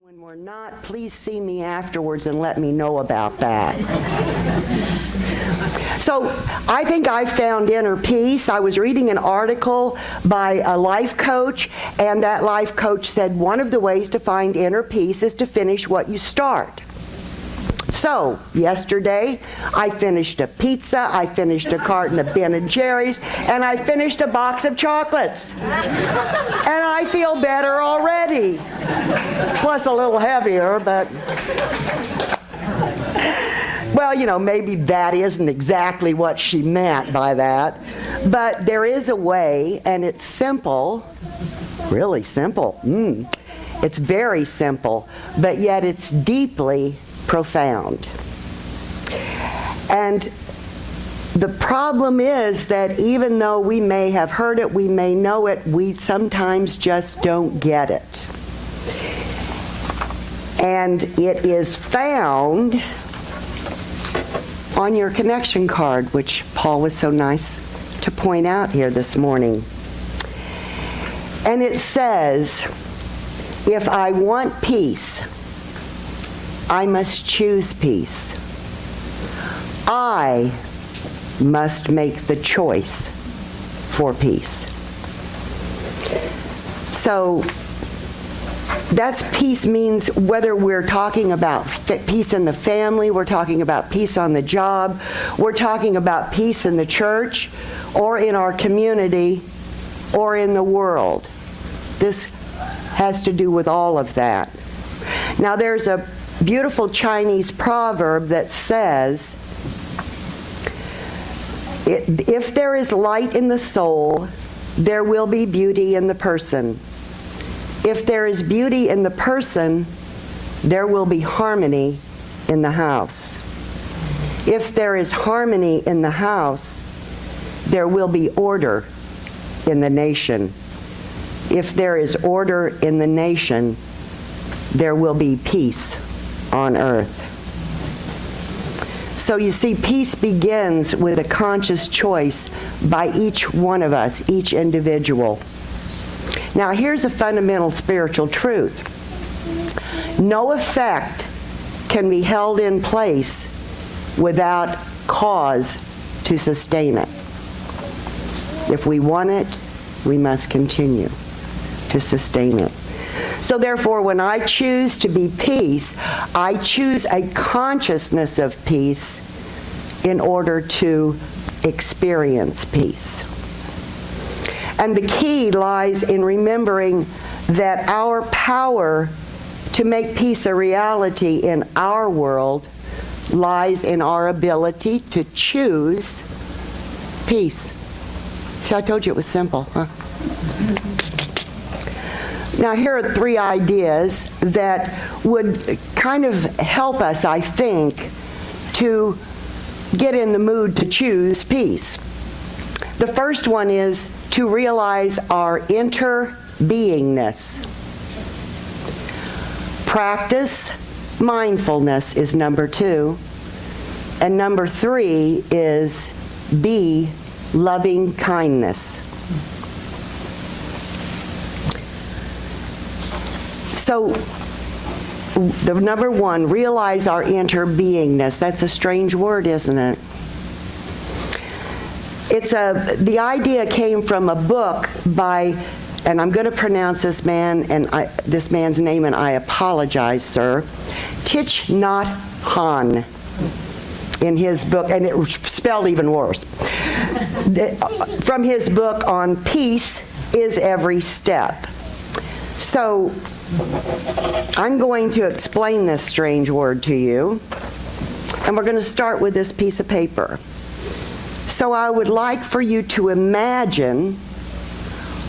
When we're not, please see me afterwards and let me know about that. So I think I found inner peace. I was reading an article by a life coach, and that life coach said one of the ways to find inner peace is to finish what you start. So, yesterday, I finished a pizza, I finished a carton of Ben & Jerry's, and I finished a box of chocolates. And I feel better already. Plus a little heavier, but... Well, you know, maybe that isn't exactly what she meant by that. But there is a way, and it's simple, really simple. It's very simple, but yet it's deeply profound. And the problem is that even though we may have heard it, we may know it, we sometimes just don't get it. And it is found on your connection card, which Paul was so nice to point out here this morning. And it says, if I want peace, I must choose peace. I must make the choice for peace. So that's peace means whether we're talking about peace in the family, we're talking about peace on the job, we're talking about peace in the church or in our community or in the world. This has to do with all of that. Now there's a beautiful Chinese proverb that says, if there is light in the soul, there will be beauty in the person. If there is beauty in the person, there will be harmony in the house. If there is harmony in the house, there will be order in the nation. If there is order in the nation, there will be peace on earth. So you see, peace begins with a conscious choice by each one of us, each individual. Now here's a fundamental spiritual truth. No effect can be held in place without cause to sustain it. If we want it, we must continue to sustain it. So therefore, when I choose to be peace, I choose a consciousness of peace in order to experience peace. And the key lies in remembering that our power to make peace a reality in our world lies in our ability to choose peace. See, I told you it was simple, huh? Now, here are 3 ideas that would kind of help us, I think, to get in the mood to choose peace. The first one is to realize our inter-beingness. Practice mindfulness is number 2. And number 3 is be loving kindness. So, the number 1, realize our inter-beingness. That's a strange word, isn't it? The idea came from a book by, and I'm going to pronounce this man's name, and I apologize, sir, Thich Nhat Hanh, in his book, and it was spelled even worse. From his book on Peace is Every Step. So, I'm going to explain this strange word to you, and we're going to start with this piece of paper. So I would like for you to imagine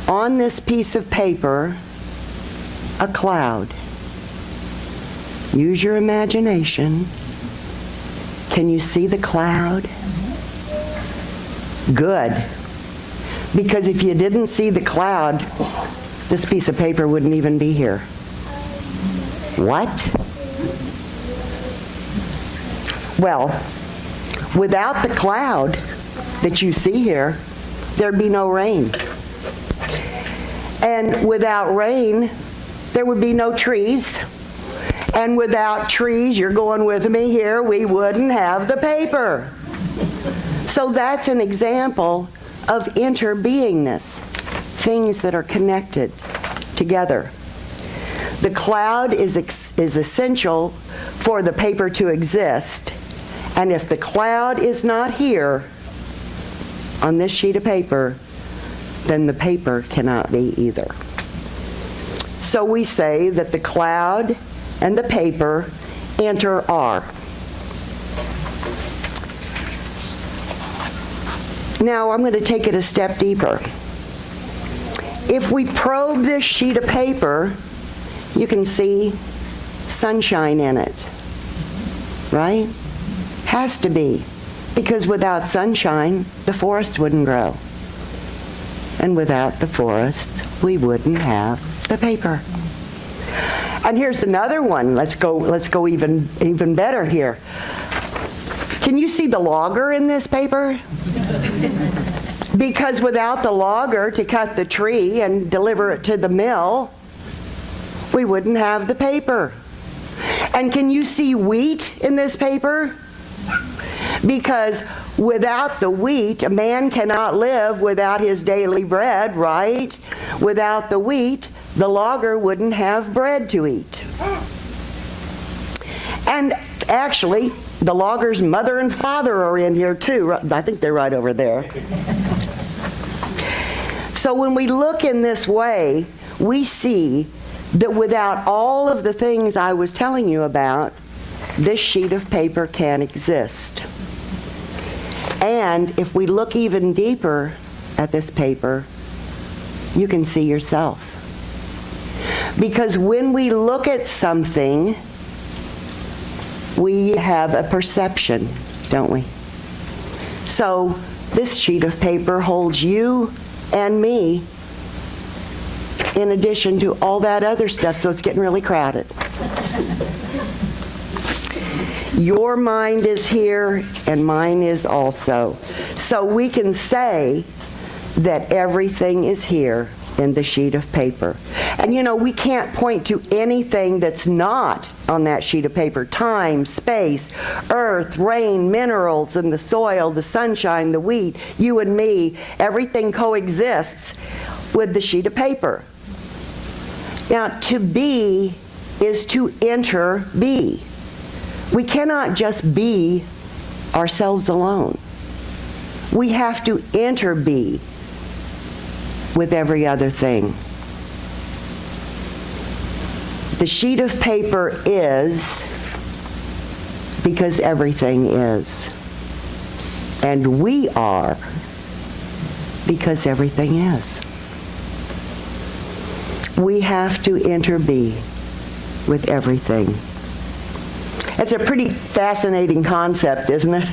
on this piece of paper a cloud. Use your imagination. Can you see the cloud? Good. Because if you didn't see the cloud, this piece of paper wouldn't even be here. What? Well, without the cloud that you see here, there'd be no rain. And without rain, there would be no trees, And without trees, you're going with me here, we wouldn't have the paper. So that's an example of interbeingness, things that are connected together. The cloud is essential for the paper to exist. And if the cloud is not here on this sheet of paper, then the paper cannot be either. So we say that the cloud and the paper inter-are. Now I'm going to take it a step deeper. If we probe this sheet of paper, you can see sunshine in it, right? Has to be, because without sunshine, the forest wouldn't grow. And without the forest, we wouldn't have the paper. And here's another one. Let's go even better here. Can you see the logger in this paper? Because without the logger to cut the tree and deliver it to the mill, we wouldn't have the paper. And can you see wheat in this paper? Because without the wheat, a man cannot live without his daily bread, right? Without the wheat, the logger wouldn't have bread to eat. And actually, the logger's mother and father are in here too. I think they're right over there. So when we look in this way, we see that without all of the things I was telling you about, this sheet of paper can't exist. And if we look even deeper at this paper, you can see yourself. Because when we look at something, we have a perception, don't we? So this sheet of paper holds you and me in addition to all that other stuff, so it's getting really crowded. Your mind is here, and mine is also. So we can say that everything is here in the sheet of paper. And you know, we can't point to anything that's not on that sheet of paper. Time, space, earth, rain, minerals, and the soil, the sunshine, the wheat, you and me, everything coexists with the sheet of paper. Now, to be is to enter be. We cannot just be ourselves alone. We have to enter be with every other thing. The sheet of paper is because everything is. And we are because everything is. We have to enter be with everything. It's a pretty fascinating concept, isn't it?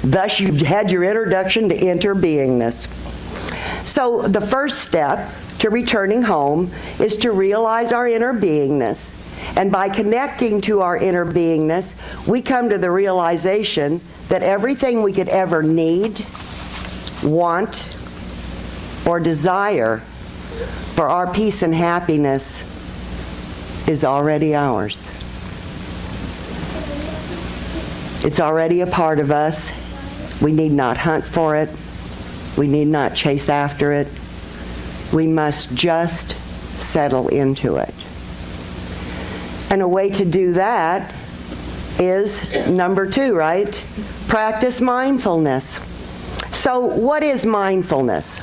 Thus, you've had your introduction to interbeingness. So the first step to returning home is to realize our inner beingness. And by connecting to our inner beingness, we come to the realization that everything we could ever need, want, or desire for our peace and happiness is already ours. It's already a part of us. We need not hunt for it. We need not chase after it. We must just settle into it. And a way to do that is number 2, right? Practice mindfulness. So what is mindfulness?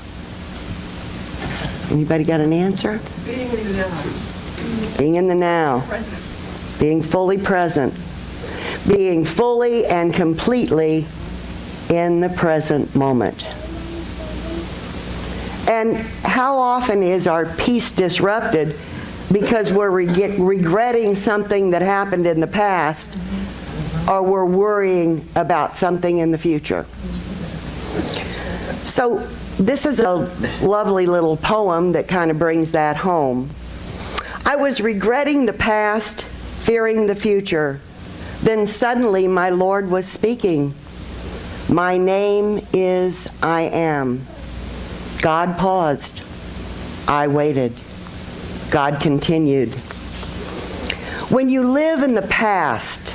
Anybody got an answer? Being in the now. Being in the now. Present. Being fully present. Being fully and completely in the present moment. And how often is our peace disrupted because we're regretting something that happened in the past, or we're worrying about something in the future? So this is a lovely little poem that kind of brings that home. I was regretting the past, fearing the future. Then suddenly my Lord was speaking. My name is I Am. God paused. I waited. God continued. When you live in the past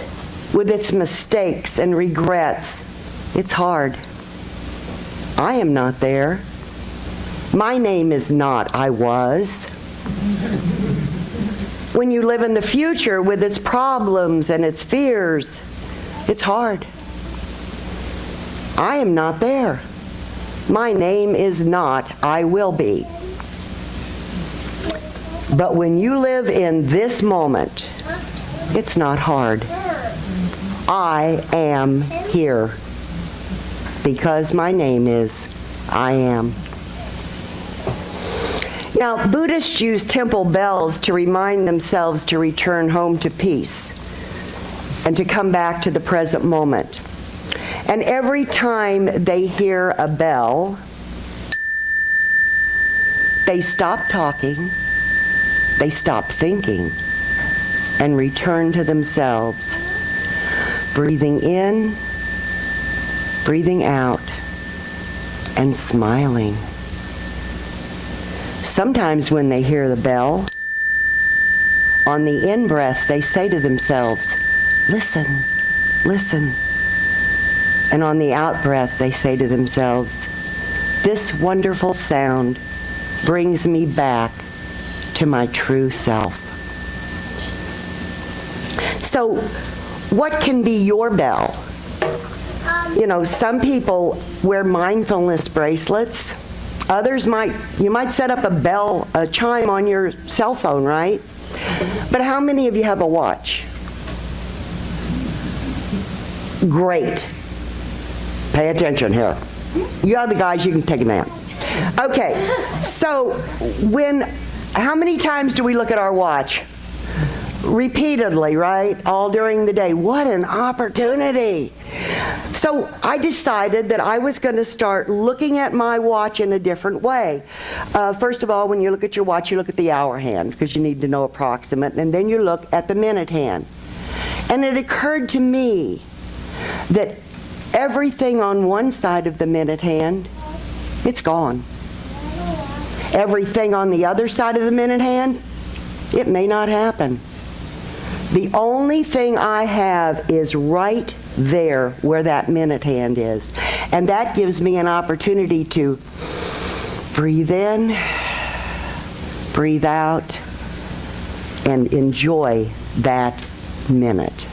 with its mistakes and regrets, it's hard. I am not there. My name is not I was. When you live in the future with its problems and its fears, it's hard. I am not there. My name is not I will be. But when you live in this moment, it's not hard. I am here because my name is I am. Now, Buddhists use temple bells to remind themselves to return home to peace and to come back to the present moment. And every time they hear a bell, they stop talking, they stop thinking, and return to themselves, breathing in, breathing out, and smiling. Sometimes when they hear the bell, on the in-breath, they say to themselves, listen, listen. And on the out-breath, they say to themselves, this wonderful sound brings me back to my true self. So, what can be your bell? You know, some people wear mindfulness bracelets. Others you might set up a chime on your cell phone, right? But how many of you have a watch? Great. Pay attention here. You other guys, you can take a nap. Okay, so how many times do we look at our watch? Repeatedly, right? All during the day. What an opportunity. So I decided that I was going to start looking at my watch in a different way. First of all, when you look at your watch, you look at the hour hand because you need to know approximate, and then you look at the minute hand. And it occurred to me that everything on one side of the minute hand, it's gone. Everything on the other side of the minute hand, it may not happen. The only thing I have is right there where that minute hand is. And that gives me an opportunity to breathe in, breathe out, and enjoy that minute.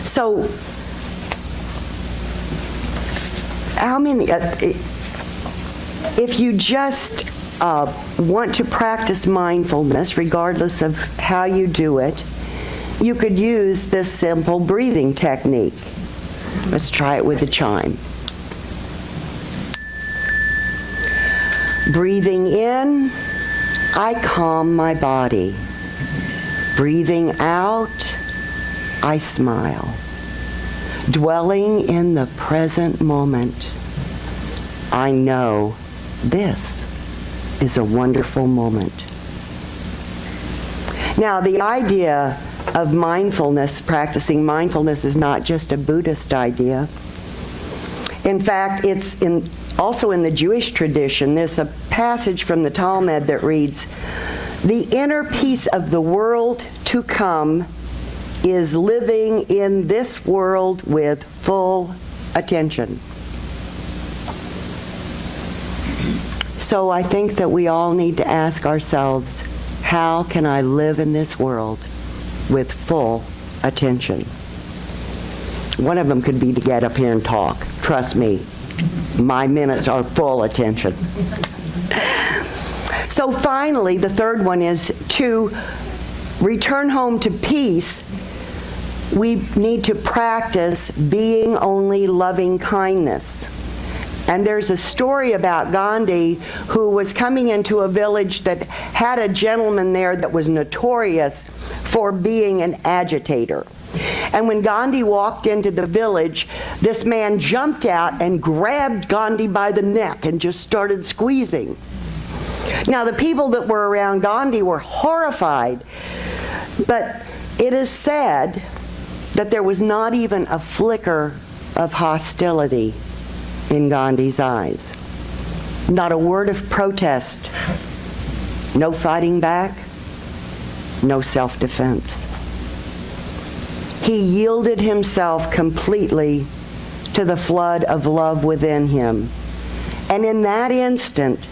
So, how many, if you just want to practice mindfulness, regardless of how you do it, you could use this simple breathing technique. Let's try it with a chime. Breathing in, I calm my body. Breathing out, I smile. Dwelling in the present moment, I know this is a wonderful moment. Now, the idea of mindfulness, practicing mindfulness, is not just a Buddhist idea. In fact, it's also in the Jewish tradition. There's a passage from the Talmud that reads, "The inner peace of the world to come is living in this world with full attention." So I think that we all need to ask ourselves, how can I live in this world with full attention? One of them could be to get up here and talk. Trust me, my minutes are full attention. So finally, the third one is to return home to peace. We need to practice being only loving kindness. And there's a story about Gandhi, who was coming into a village that had a gentleman there that was notorious for being an agitator. And when Gandhi walked into the village, this man jumped out and grabbed Gandhi by the neck and just started squeezing. Now, the people that were around Gandhi were horrified, but it is said that there was not even a flicker of hostility in Gandhi's eyes. Not a word of protest. No fighting back. no self-defense. He yielded himself completely to the flood of love within him. And in that instant,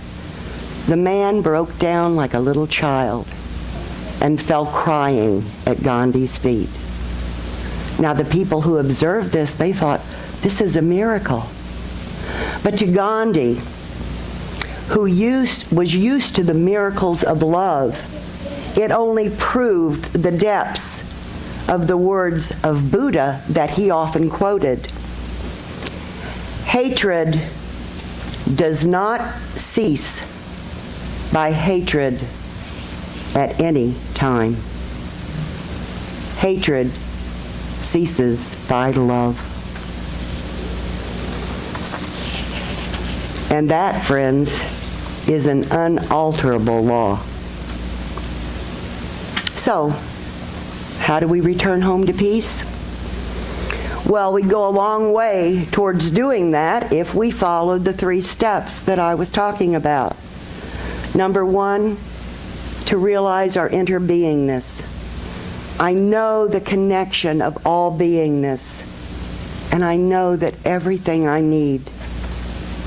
the man broke down like a little child and fell crying at Gandhi's feet. Now, the people who observed this, they thought, this is a miracle. But to Gandhi, who was used to the miracles of love, it only proved the depths of the words of Buddha that he often quoted. Hatred does not cease by hatred at any time. Hatred ceases by love. And that, friends, is an unalterable law. So, how do we return home to peace? Well, we go a long way towards doing that if we followed the 3 steps that I was talking about. Number 1, to realize our interbeingness. I know the connection of all beingness, and I know that everything I need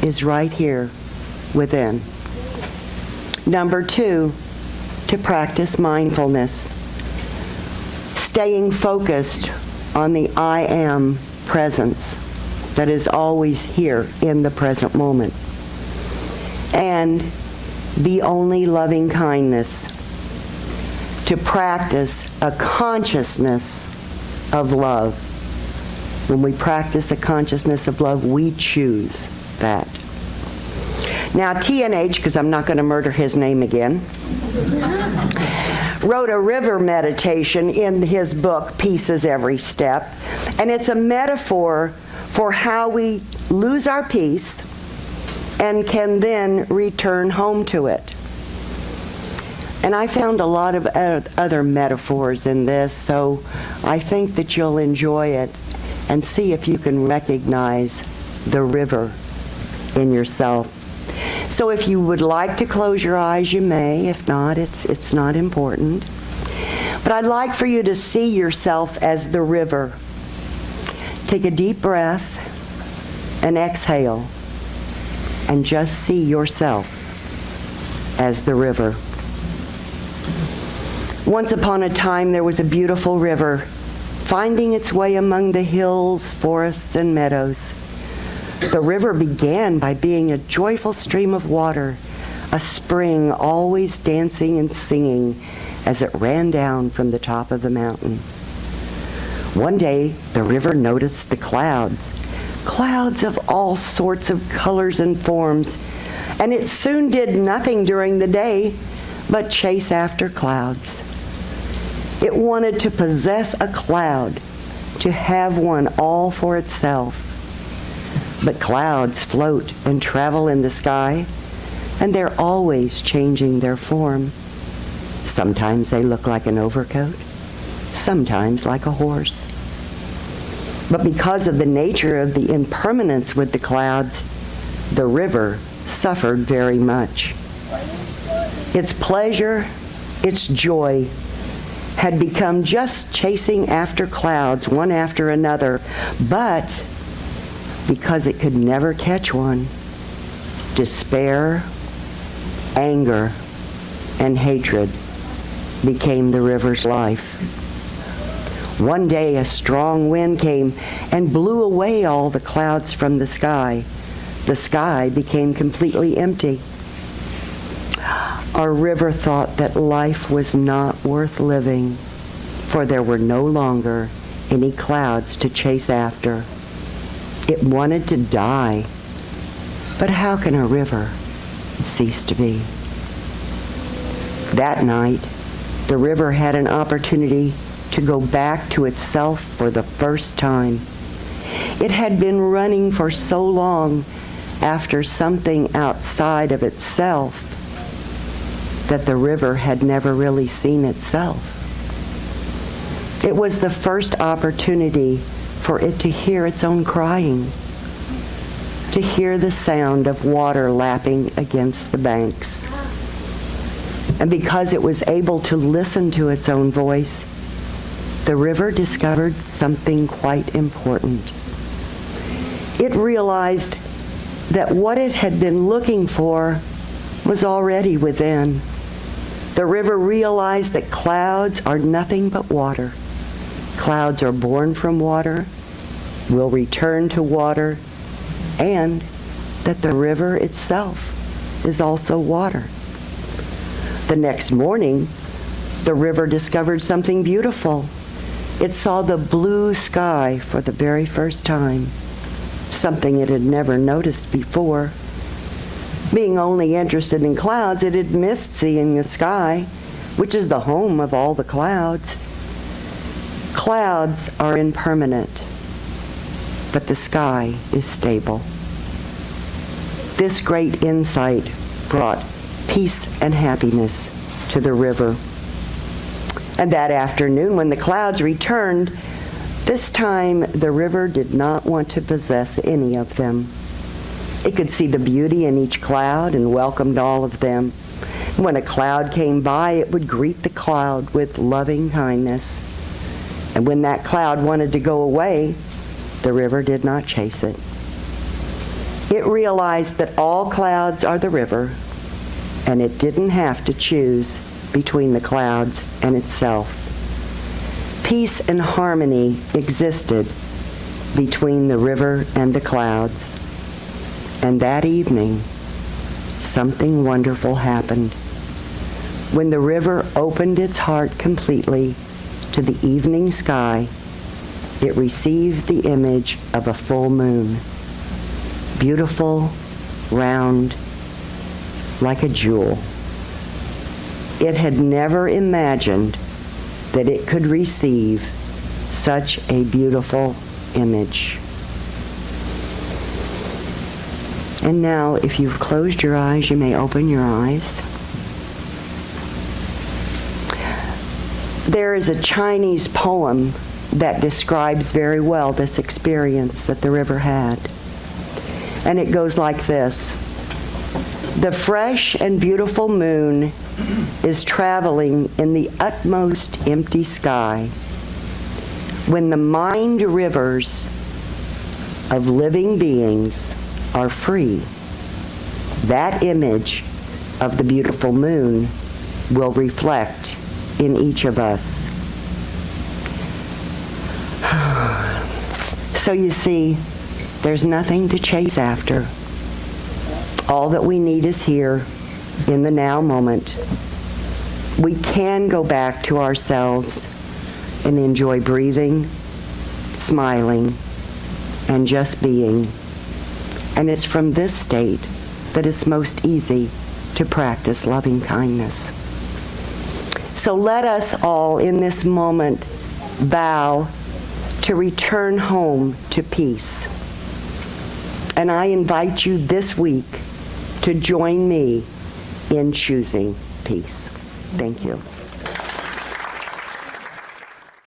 is right here within. Number 2, to practice mindfulness, staying focused on the I am presence that is always here in the present moment. And the only loving kindness, to practice a consciousness of love. When we practice a consciousness of love, we choose that. Now, TNH, because I'm not going to murder his name again, wrote a river meditation in his book, Peace is Every Step. And it's a metaphor for how we lose our peace and can then return home to it. And I found a lot of other metaphors in this, so I think that you'll enjoy it and see if you can recognize the river in yourself. So if you would like to close your eyes, you may. If not, it's not important. But I'd like for you to see yourself as the river. Take a deep breath and exhale, and just see yourself as the river. Once upon a time, there was a beautiful river finding its way among the hills, forests, and meadows. The river began by being a joyful stream of water, a spring always dancing and singing as it ran down from the top of the mountain. One day, the river noticed the clouds of all sorts of colors and forms, and it soon did nothing during the day but chase after clouds. It wanted to possess a cloud, to have one all for itself. But clouds float and travel in the sky, and they're always changing their form. Sometimes they look like an overcoat, sometimes like a horse. But because of the nature of the impermanence with the clouds, the river suffered very much. Its pleasure, its joy, had become just chasing after clouds, one after another. But because it could never catch one, despair, anger, and hatred became the river's life. One day a strong wind came and blew away all the clouds from the sky. The sky became completely empty. Our river thought that life was not worth living, for there were no longer any clouds to chase after. It wanted to die. But how can a river cease to be? That night, the river had an opportunity to go back to itself for the first time. It had been running for so long after something outside of itself that the river had never really seen itself. It was the first opportunity for it to hear its own crying, to hear the sound of water lapping against the banks. And because it was able to listen to its own voice, the river discovered something quite important. It realized that what it had been looking for was already within. The river realized that clouds are nothing but water. Clouds are born from water, will return to water, and that the river itself is also water. The next morning, the river discovered something beautiful. It saw the blue sky for the very first time, something it had never noticed before. Being only interested in clouds, it had missed seeing the sky, which is the home of all the clouds. Clouds are impermanent, but the sky is stable. This great insight brought peace and happiness to the river. And that afternoon, when the clouds returned, this time the river did not want to possess any of them. It could see the beauty in each cloud and welcomed all of them. When a cloud came by, it would greet the cloud with loving kindness. And when that cloud wanted to go away, the river did not chase it. It realized that all clouds are the river, and it didn't have to choose between the clouds and itself. Peace and harmony existed between the river and the clouds. And that evening, something wonderful happened. When the river opened its heart completely to the evening sky, it received the image of a full moon, beautiful, round, like a jewel. It had never imagined that it could receive such a beautiful image. And now, if you've closed your eyes, you may open your eyes. There is a Chinese poem that describes very well this experience that the river had. And it goes like this. The fresh and beautiful moon is traveling in the utmost empty sky. When the mind rivers of living beings are free, that image of the beautiful moon will reflect in each of us. So you see, there's nothing to chase after. All that we need is here in the now moment. We can go back to ourselves and enjoy breathing, smiling, and just being. And it's from this state that it's most easy to practice loving kindness. So let us all in this moment vow to return home to peace. And I invite you this week to join me in choosing peace. Thank you.